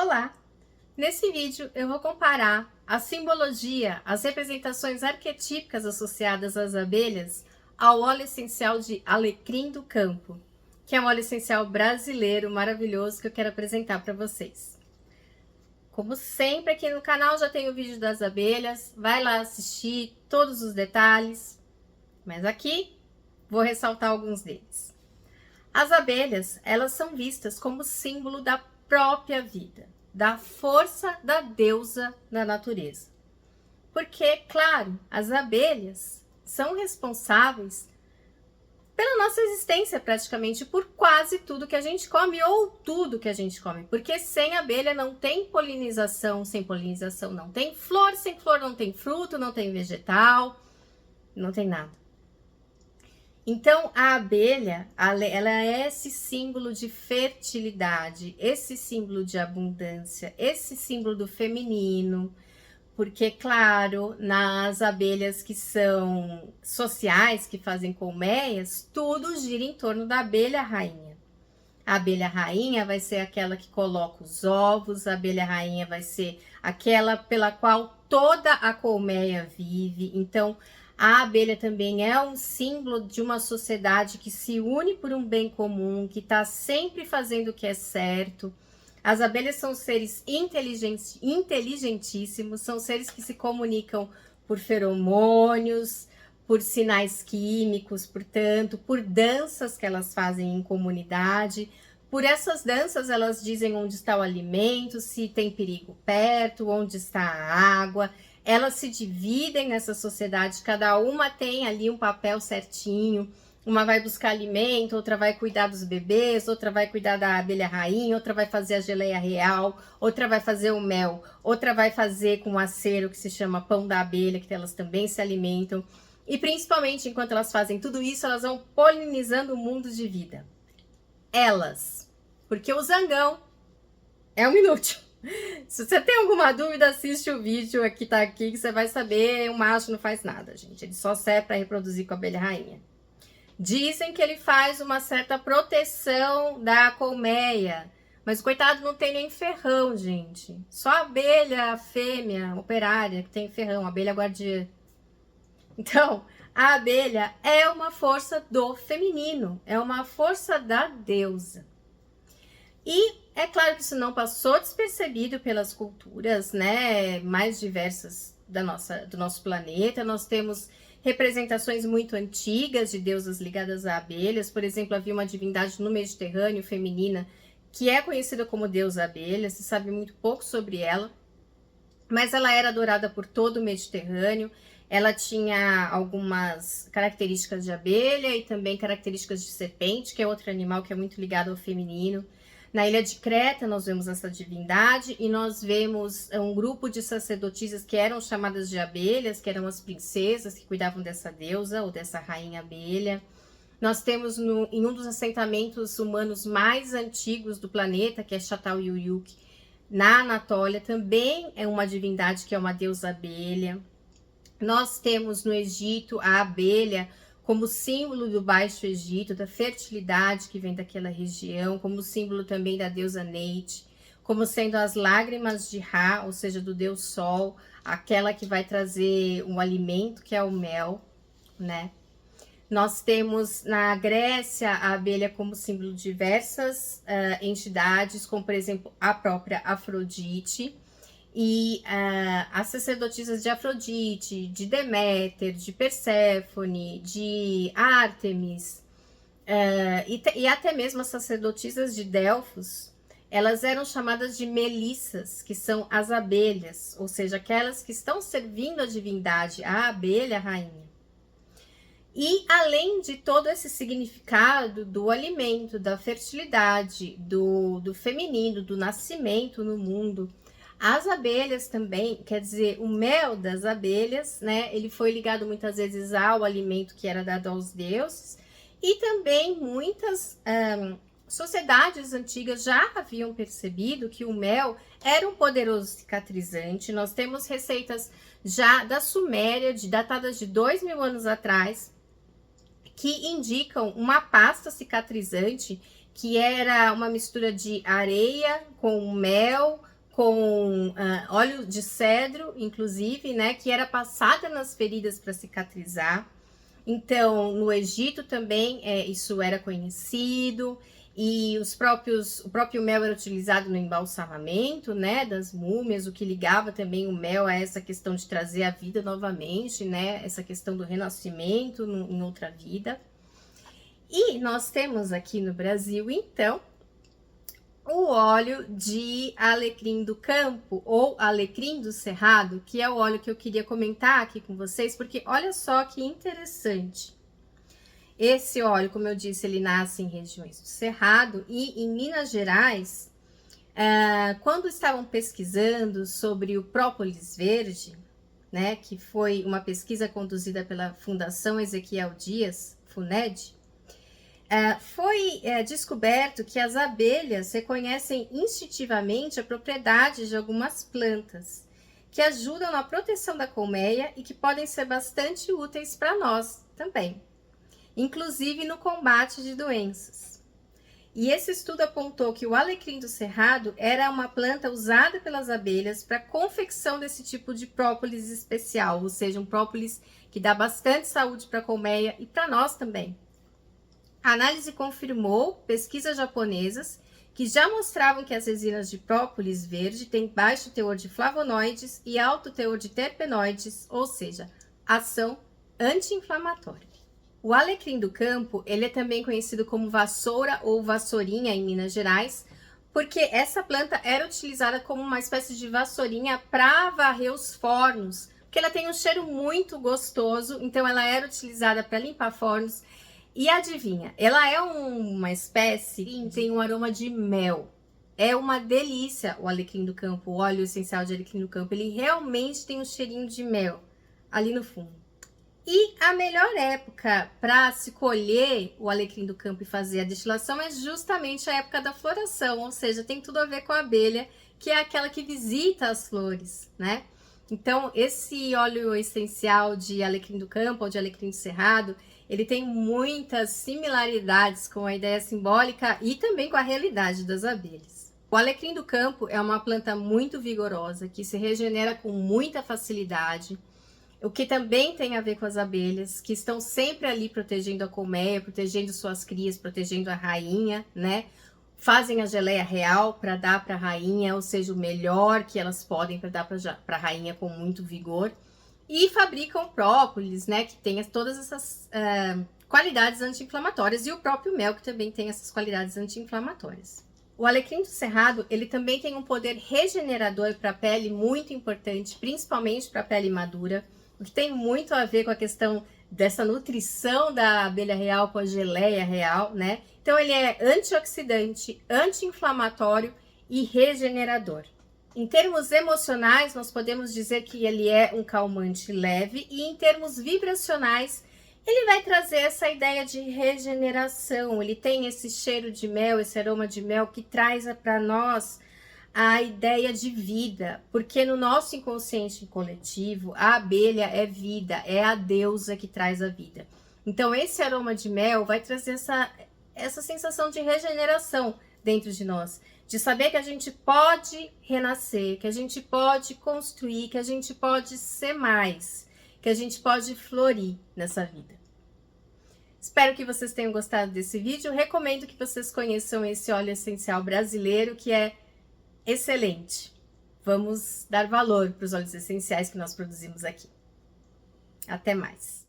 Olá! Nesse vídeo eu vou comparar a simbologia, as representações arquetípicas associadas às abelhas ao óleo essencial de alecrim do campo, que é um óleo essencial brasileiro maravilhoso que eu quero apresentar para vocês. Como sempre aqui no canal já tem o vídeo das abelhas, vai lá assistir todos os detalhes, mas aqui vou ressaltar alguns deles. As abelhas, elas são vistas como símbolo da própria vida, da força da deusa na natureza. Porque, claro, as abelhas são responsáveis pela nossa existência praticamente, por quase tudo que a gente come ou tudo que a gente come. Porque sem abelha não tem polinização, sem polinização não tem flor, sem flor não tem fruto, não tem vegetal, não tem nada. Então, a abelha, ela é esse símbolo de fertilidade, esse símbolo de abundância, esse símbolo do feminino, porque, claro, nas abelhas que são sociais, que fazem colmeias, tudo gira em torno da abelha rainha. A abelha rainha vai ser aquela que coloca os ovos, a abelha rainha vai ser aquela pela qual toda a colmeia vive. Então, a abelha também é um símbolo de uma sociedade que se une por um bem comum, que está sempre fazendo o que é certo. As abelhas são seres inteligentíssimos, são seres que se comunicam por feromônios, por sinais químicos, portanto, por danças que elas fazem em comunidade. Por essas danças, elas dizem onde está o alimento, se tem perigo perto, onde está a água. Elas se dividem nessa sociedade, cada uma tem ali um papel certinho. Uma vai buscar alimento, outra vai cuidar dos bebês, outra vai cuidar da abelha rainha, outra vai fazer a geleia real, outra vai fazer o mel, outra vai fazer com o acero que se chama pão da abelha, que elas também se alimentam. E principalmente enquanto elas fazem tudo isso, elas vão polinizando o mundo de vida. Elas, porque o zangão é um inútil. Se você tem alguma dúvida, assiste o vídeo que tá aqui, que você vai saber. O macho não faz nada, gente. Ele só serve para reproduzir com a abelha rainha. Dizem que ele faz uma certa proteção da colmeia, mas coitado não tem nem ferrão, gente. Só a abelha fêmea, operária, que tem ferrão, a abelha guardiã. Então, a abelha é uma força do feminino, é uma força da deusa. E é claro que isso não passou despercebido pelas culturas, né, mais diversas do nosso planeta. Nós temos representações muito antigas de deusas ligadas a abelhas. Por exemplo, havia uma divindade no Mediterrâneo feminina que é conhecida como deusa abelha. Se sabe muito pouco sobre ela, mas ela era adorada por todo o Mediterrâneo. Ela tinha algumas características de abelha e também características de serpente, que é outro animal que é muito ligado ao feminino. Na ilha de Creta nós vemos essa divindade e nós vemos um grupo de sacerdotisas que eram chamadas de abelhas, que eram as princesas que cuidavam dessa deusa ou dessa rainha abelha. Nós temos em um dos assentamentos humanos mais antigos do planeta, que é Çatalhöyük, na Anatólia, também é uma divindade que é uma deusa abelha. Nós temos no Egito a abelha como símbolo do Baixo Egito, da fertilidade que vem daquela região, como símbolo também da deusa Neith, como sendo as lágrimas de Ra, ou seja, do deus Sol, aquela que vai trazer um alimento, que é o mel, né? Nós temos na Grécia a abelha como símbolo de diversas entidades, como por exemplo a própria Afrodite, e as sacerdotisas de Afrodite, de Deméter, de Perséfone, de Ártemis, e até mesmo as sacerdotisas de Delfos, elas eram chamadas de melissas, que são as abelhas, ou seja, aquelas que estão servindo a divindade, a abelha rainha. E além de todo esse significado do alimento, da fertilidade, do feminino, do nascimento no mundo, as abelhas também, quer dizer, o mel das abelhas, né? Ele foi ligado muitas vezes ao alimento que era dado aos deuses. E também muitas sociedades antigas já haviam percebido que o mel era um poderoso cicatrizante. Nós temos receitas já da Suméria, datadas de 2000 anos atrás, que indicam uma pasta cicatrizante que era uma mistura de areia com mel, com óleo de cedro, inclusive, né, que era passada nas feridas para cicatrizar. Então, no Egito também isso era conhecido, e o próprio mel era utilizado no embalsamamento, né, das múmias, o que ligava também o mel a essa questão de trazer a vida novamente, né, essa questão do renascimento em outra vida. E nós temos aqui no Brasil, então, o óleo de alecrim do campo, ou alecrim do cerrado, que é o óleo que eu queria comentar aqui com vocês, porque olha só que interessante. Esse óleo, como eu disse, ele nasce em regiões do cerrado, e em Minas Gerais, quando estavam pesquisando sobre o própolis verde, né, que foi uma pesquisa conduzida pela Fundação Ezequiel Dias, FUNED, foi descoberto que as abelhas reconhecem instintivamente a propriedade de algumas plantas que ajudam na proteção da colmeia e que podem ser bastante úteis para nós também, inclusive no combate de doenças. E esse estudo apontou que o alecrim do cerrado era uma planta usada pelas abelhas para confecção desse tipo de própolis especial, ou seja, um própolis que dá bastante saúde para a colmeia e para nós também. A análise confirmou pesquisas japonesas que já mostravam que as resinas de própolis verde têm baixo teor de flavonoides e alto teor de terpenoides, ou seja, ação anti-inflamatória. O alecrim do campo, ele é também conhecido como vassoura ou vassourinha em Minas Gerais, porque essa planta era utilizada como uma espécie de vassourinha para varrer os fornos, porque ela tem um cheiro muito gostoso, então ela era utilizada para limpar fornos. E adivinha, ela é uma espécie que tem um aroma de mel. É uma delícia o alecrim do campo, o óleo essencial de alecrim do campo. Ele realmente tem um cheirinho de mel ali no fundo. E a melhor época para se colher o alecrim do campo e fazer a destilação é justamente a época da floração, ou seja, tem tudo a ver com a abelha, que é aquela que visita as flores, né? Então, esse óleo essencial de alecrim do campo ou de alecrim do cerrado, ele tem muitas similaridades com a ideia simbólica e também com a realidade das abelhas. O alecrim do campo é uma planta muito vigorosa, que se regenera com muita facilidade, o que também tem a ver com as abelhas, que estão sempre ali protegendo a colmeia, protegendo suas crias, protegendo a rainha, né? Fazem a geleia real para dar para a rainha, ou seja, o melhor que elas podem para dar para a rainha com muito vigor. E fabricam própolis, né, que tem todas essas qualidades anti-inflamatórias, e o próprio mel, que também tem essas qualidades anti-inflamatórias. O alecrim do cerrado, ele também tem um poder regenerador para a pele muito importante, principalmente para a pele madura, o que tem muito a ver com a questão dessa nutrição da abelha real com a geleia real, né? Então ele é antioxidante, anti-inflamatório e regenerador. Em termos emocionais, nós podemos dizer que ele é um calmante leve, e em termos vibracionais, ele vai trazer essa ideia de regeneração. Ele tem esse cheiro de mel, esse aroma de mel que traz para nós a ideia de vida, porque no nosso inconsciente coletivo, a abelha é vida, é a deusa que traz a vida. Então esse aroma de mel vai trazer essa sensação de regeneração dentro de nós, de saber que a gente pode renascer, que a gente pode construir, que a gente pode ser mais, que a gente pode florir nessa vida. Espero que vocês tenham gostado desse vídeo. Recomendo que vocês conheçam esse óleo essencial brasileiro, que é excelente. Vamos dar valor para os óleos essenciais que nós produzimos aqui. Até mais!